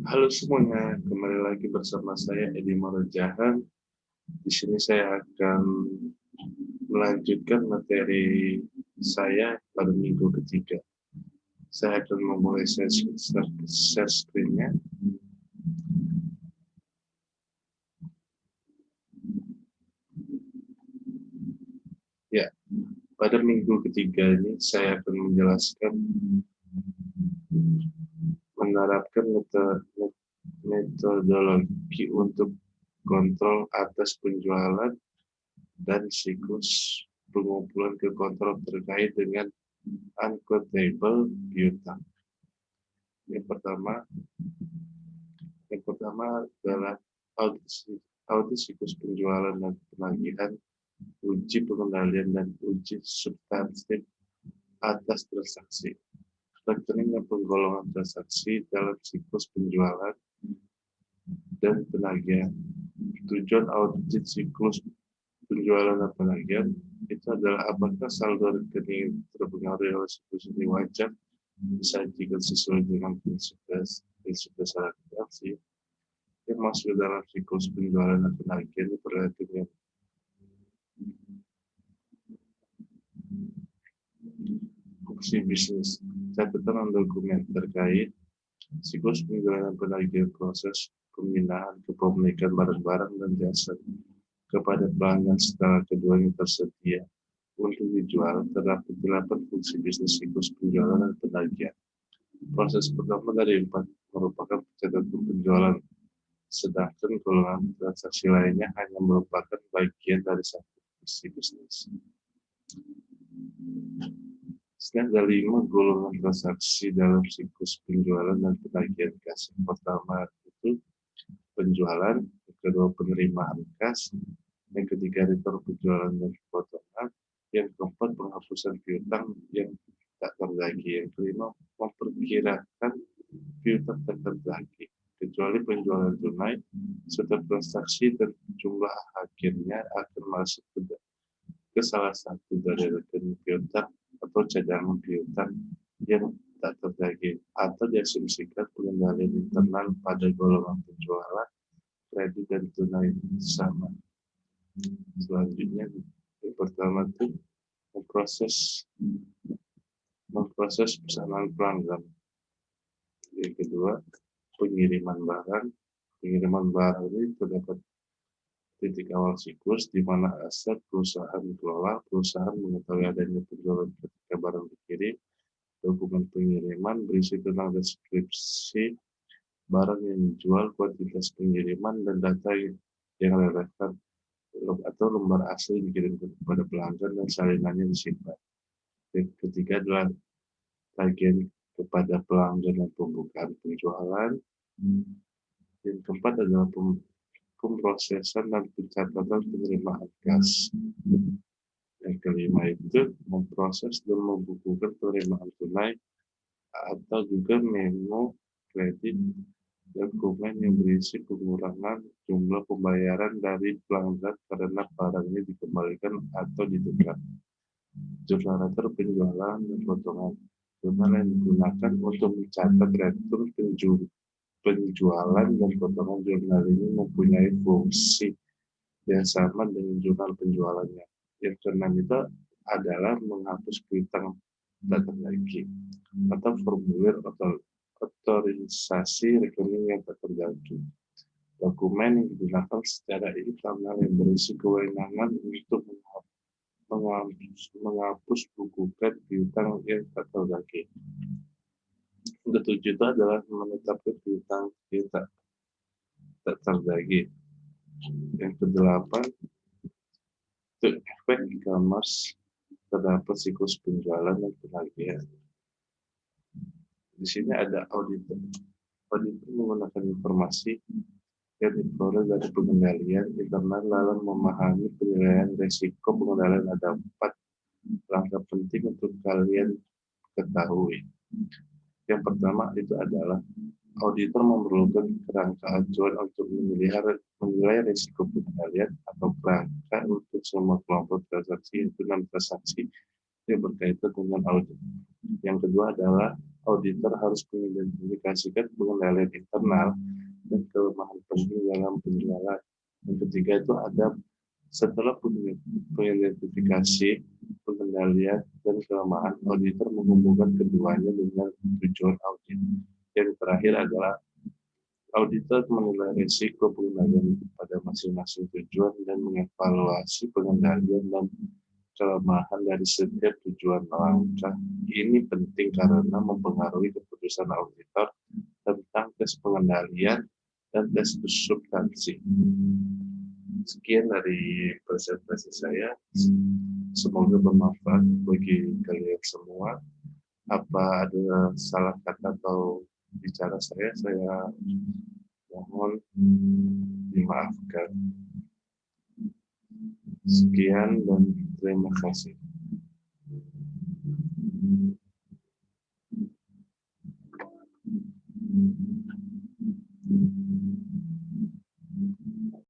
Halo semuanya, kembali lagi bersama saya Edi Morojahan. Di sini saya akan melanjutkan materi saya pada minggu ketiga. Saya akan memulai share screen-nya. Ya, pada minggu ketiga ini saya akan menjelaskan menerapkan metodologi untuk kontrol atas penjualan dan siklus pengumpulan ke kontrol terkait dengan uncountable piutang. Yang pertama adalah audit siklus penjualan dan penagihan, uji pengendalian dan uji substantif atas transaksi. Rekening dan penggolongan transaksi dalam siklus penjualan dan penagihan. Tujuan audit siklus penjualan dan penagihan itu adalah apakah saldo rekening terpengaruh oleh siklus ini wajar disajikan sesuai dengan prinsip dasar transaksi yang masuk dalam siklus penjualan dan penagihan diperhatikan dengan fungsi bisnis. Catatan dokumen terkait siklus penjualan dan penagihan proses pembinaan kepemilikan barang-barang dan jasa kepada pelanggan setelah keduanya tersedia untuk dijual. Terdapat 8 fungsi bisnis siklus penjualan dan penagihan. Proses pertama dari 4 merupakan pencatatan penjualan, sedangkan golongan transaksi lainnya hanya merupakan bagian dari satu fungsi bisnis. Ada 5 golongan transaksi dalam siklus penjualan dan penagihan kas. Yang pertama itu penjualan, yang kedua penerimaan kas, yang ketiga return penjualan dan potongan, yang keempat penghapusan piutang yang tak tertagih, yang kelima memperkirakan piutang tak tertagih kecuali penjualan tunai serta transaksi dan jumlah akhirnya akan masuk ke salah satu dari rekening piutang atau cadangan piutang yang tak tertagih atau diasumsikan pengendalian internal pada golongan penjualan, kredit dan tunai sama. Selanjutnya yang pertama itu memproses pesanan pelanggan. Yang kedua pengiriman barang. Pengiriman barang ini terdapat titik awal siklus di mana aset perusahaan dikelola, perusahaan mengetahui adanya penjualan ketika barang dikirim, dokumen pengiriman berisi tentang deskripsi barang yang dijual, kuantitas pengiriman, dan data yang relevan atau lembar asli dikirimkan kepada pelanggan dan salinannya disimpan. Yang ketiga adalah tagihan kepada pelanggan dan pembukaan penjualan. Yang keempat adalah pemrosesan dan pencatatan penerimaan kas. Yang kelima itu memproses dan membukukan penerimaan tunai atau juga memo kredit dokumen yang berisi pengurangan jumlah pembayaran dari pelanggan karena barangnya dikembalikan atau ditukar. Jurnal retur penjualan dan potongan jurnal yang digunakan untuk mencatat retur penjualan dan potongan jurnal ini mempunyai fungsi yang sama dengan jurnal penjualannya. Yang keenam itu adalah menghapus piutang tak tertagih atau formulir otorisasi rekening yang tak tertagih. Dokumen yang digunakan secara internal yang berisi kewenangan untuk menghapus bukukan piutang yang tak tertagih. Yang ketujuh itu adalah menetapkan piutang yang tak tertagih. Yang kedelapan itu efek e-commerce terdapat siklus penjualan dan penagihan. Di sini ada auditor. Auditor menggunakan informasi yang diperoleh dari pengendalian internal dalam memahami penilaian risiko pengendalian. Ada 4 langkah penting untuk kalian ketahui. Yang pertama itu adalah auditor memerlukan kerangka acuan untuk menilai risiko pengendalian atau kerangka untuk semua kelompok transaksi, itu 6 transaksi yang berkaitan dengan audit. Yang kedua adalah auditor harus mengidentifikasikan pengendalian internal dan kelemahan penting dalam penjualan. Yang ketiga itu ada setelah pengidentifikasi pengendalian dan kelemahan, auditor menghubungkan keduanya dengan tujuan audit. Yang terakhir adalah auditor menilai risiko pengendalian pada masing-masing tujuan dan mengevaluasi pengendalian dan kelemahan dari setiap tujuan langkah. Ini penting karena mempengaruhi keputusan auditor tentang tes pengendalian dan tes substansi. Sekian dari presentasi saya. Semoga bermanfaat bagi kalian semua. Apa ada salah kata atau bicara saya mohon dimaafkan. Sekian dan terima kasih.